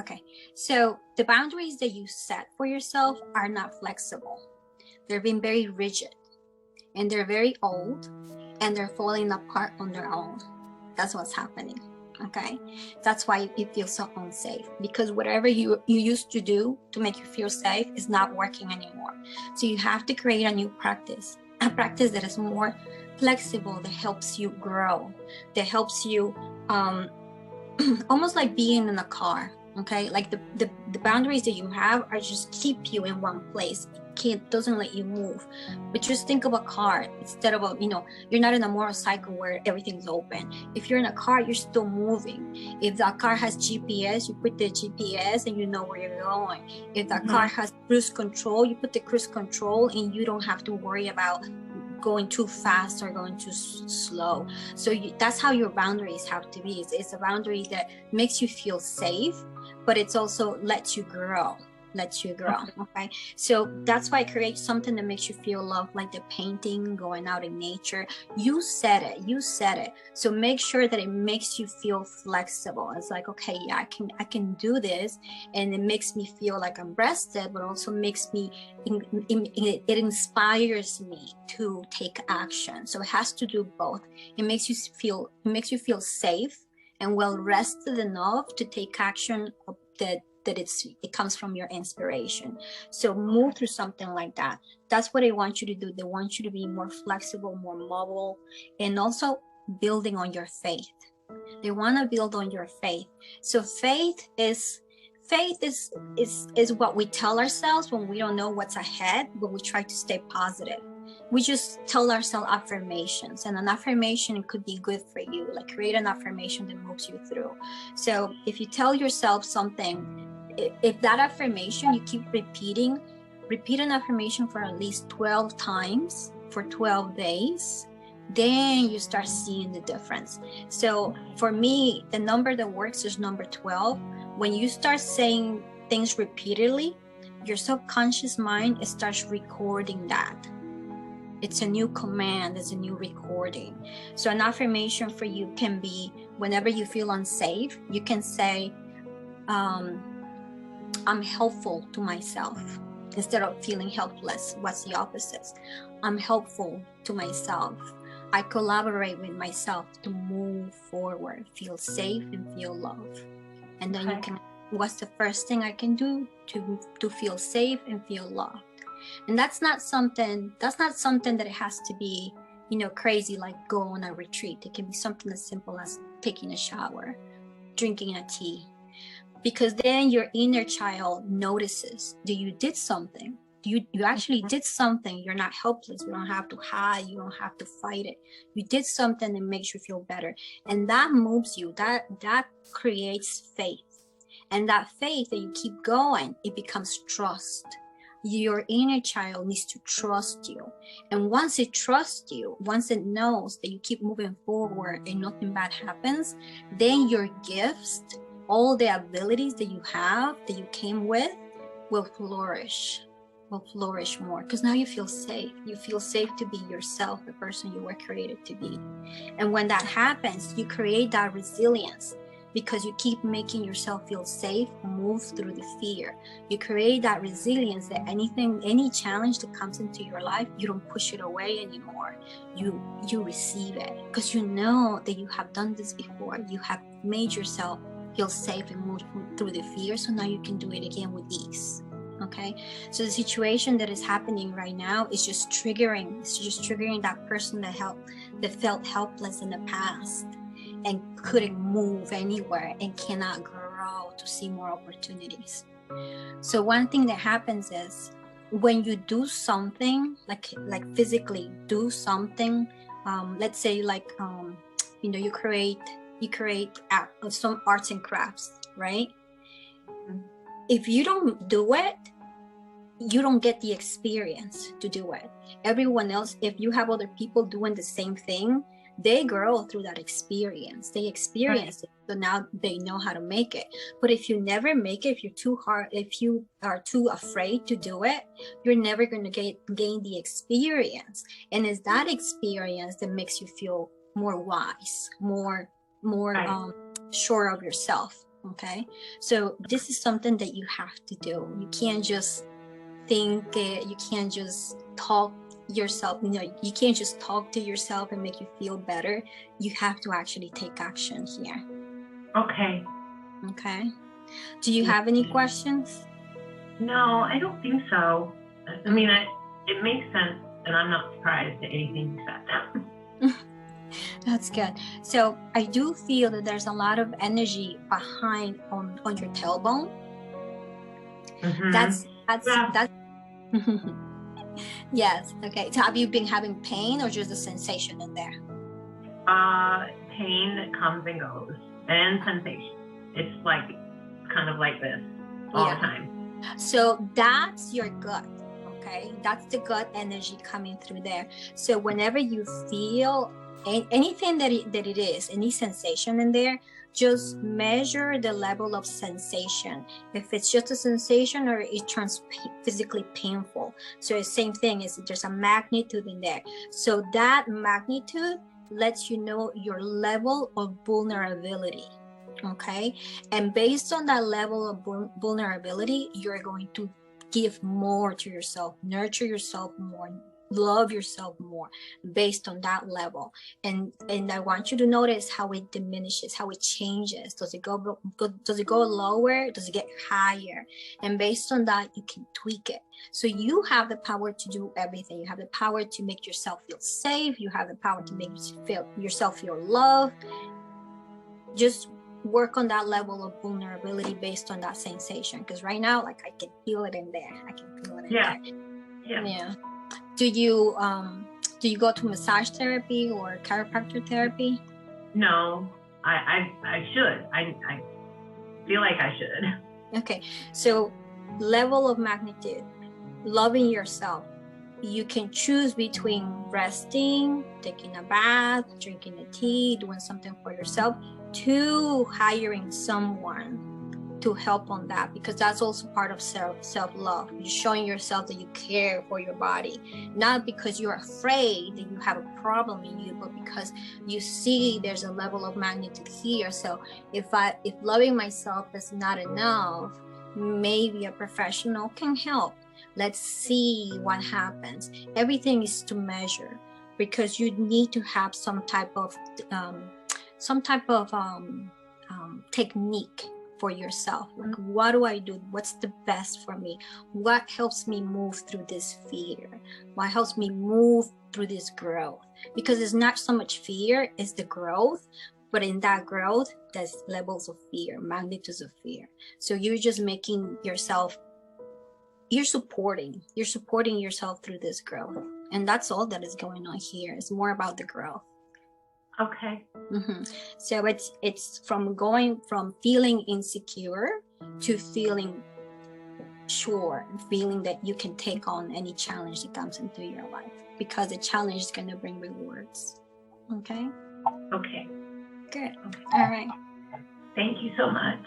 Okay, so the boundaries that you set for yourself are not flexible. They're being very rigid, and they're very old, and they're falling apart on their own. That's what's happening. Okay, that's why you feel so unsafe, because whatever you used to do to make you feel safe is not working anymore. So you have to create a new practice, a practice that is more flexible, that helps you grow, that helps you almost like being in a car. Okay, like the boundaries that you have are just keep you in one place. It doesn't let you move. But just think of a car instead of you're not in a motorcycle where everything's open. If you're in a car, you're still moving. If that car has GPS, you put the GPS and you know where you're going. If that car has cruise control, you put the cruise control and you don't have to worry about going too fast or going too slow. So that's how your boundaries have to be. It's a boundary that makes you feel safe, but it's also lets you grow. Okay, so that's why I create something that makes you feel love, like the painting, going out in nature. You said it. So make sure that it makes you feel flexible. It's like, okay, yeah, I can do this, and it makes me feel like I'm rested, but also makes me it inspires me to take action. So it has to do both. It makes you feel safe and well rested enough to take action that it comes from your inspiration. So move through something like that. That's what they want you to do. They want you to be more flexible, more mobile, and also building on your faith. They want to build on your faith. So faith is what we tell ourselves when we don't know what's ahead, but we try to stay positive. We just tell ourselves affirmations, and an affirmation could be good for you. Like, create an affirmation that moves you through. So if you tell yourself something, if that affirmation you keep repeat an affirmation for at least 12 times for 12 days, then you start seeing the difference. So for me, the number that works is number 12. When you start saying things repeatedly, your subconscious mind starts recording that. It's a new command, it's a new recording. So an affirmation for you can be, whenever you feel unsafe, you can say, I'm helpful to myself. Instead of feeling helpless, what's the opposite? I'm helpful to myself. I collaborate with myself to move forward, feel safe and feel love. And then you can, what's the first thing I can do to feel safe and feel loved? And that's not something that it has to be, crazy, like go on a retreat. It can be something as simple as taking a shower, drinking a tea. Because then your inner child notices that you did something. You actually did something. You're not helpless. You don't have to hide. You don't have to fight it. You did something that makes you feel better. And that moves you. That creates faith. And that faith that you keep going, it becomes trust. Your inner child needs to trust you. And once it trusts you, once it knows that you keep moving forward and nothing bad happens, then your gifts, all the abilities that you have, that you came with, will flourish more, because now you feel safe. You feel safe to be yourself, the person you were created to be. And when that happens, you create that resilience, because you keep making yourself feel safe, move through the fear. You create that resilience that any challenge that comes into your life, you don't push it away anymore. You receive it, because you know that you have done this before. You have made yourself feel safe and move through the fear, so now you can do it again with ease. Okay, so the situation that is happening right now is just triggering that person that felt helpless in the past and couldn't move anywhere and cannot grow to see more opportunities. So one thing that happens is, when you do something, like physically do something, let's say you create some arts and crafts, right? If you don't do it, you don't get the experience to do it. Everyone else, if you have other people doing the same thing, they grow through that experience. They experience it, so now they know how to make it. But if you never make it, if you are too afraid to do it, you're never going to gain the experience. And it's that experience that makes you feel more wise, more sure of yourself. Okay, so this is something that you have to do. You can't just think it, you can't just talk yourself, you can't just talk to yourself and make you feel better. You have to actually take action here. Okay. Okay, do you have any questions? No, I don't think so. I mean, it makes sense, and I'm not surprised at anything you said. That's good. So I do feel that there's a lot of energy behind on your tailbone. Mm-hmm. That's Yeah. Yes. Okay. So have you been having pain or just a sensation in there? Pain that comes and goes, and sensation. It's like kind of like this all the time. So that's your gut. Okay, that's the gut energy coming through there. So whenever you feel anything that it is, any sensation in there, just measure the level of sensation. If it's just a sensation or it turns physically painful. So the same thing is there's a magnitude in there. So that magnitude lets you know your level of vulnerability. Okay, and based on that level of vulnerability, you're going to give more to yourself, nurture yourself more, love yourself more based on that level. And I want you to notice how it diminishes, how it changes. Does it go lower? Does it get higher? And based on that, you can tweak it. So you have the power to do everything. You have the power to make yourself feel safe. You have the power to make yourself feel loved. Just work on that level of vulnerability based on that sensation, because right now, like, I can feel it in there. I can feel it in there. Yeah. Do you go to massage therapy or chiropractor therapy? No, I should. I feel like I should. Okay, so level of magnitude, loving yourself. You can choose between resting, taking a bath, drinking a tea, doing something for yourself, to hiring someone to help on that, because that's also part of self-love. You're showing yourself that you care for your body, not because you're afraid that you have a problem in you, but because you see there's a level of magnitude here. So if loving myself is not enough, maybe a professional can help. Let's see what happens. Everything is to measure, because you need to have some type of technique for yourself. Like, what do I do? What's the best for me? What helps me move through this fear? What helps me move through this growth? Because it's not so much fear, it's the growth. But in that growth, there's levels of fear, magnitudes of fear. So you're just making yourself, you're supporting yourself through this growth. And that's all that is going on here. It's more about the growth. Okay. Mm-hmm. So it's from going from feeling insecure to feeling sure, feeling that you can take on any challenge that comes into your life, because the challenge is going to bring rewards. Okay? Okay. Good. All right. Thank you so much.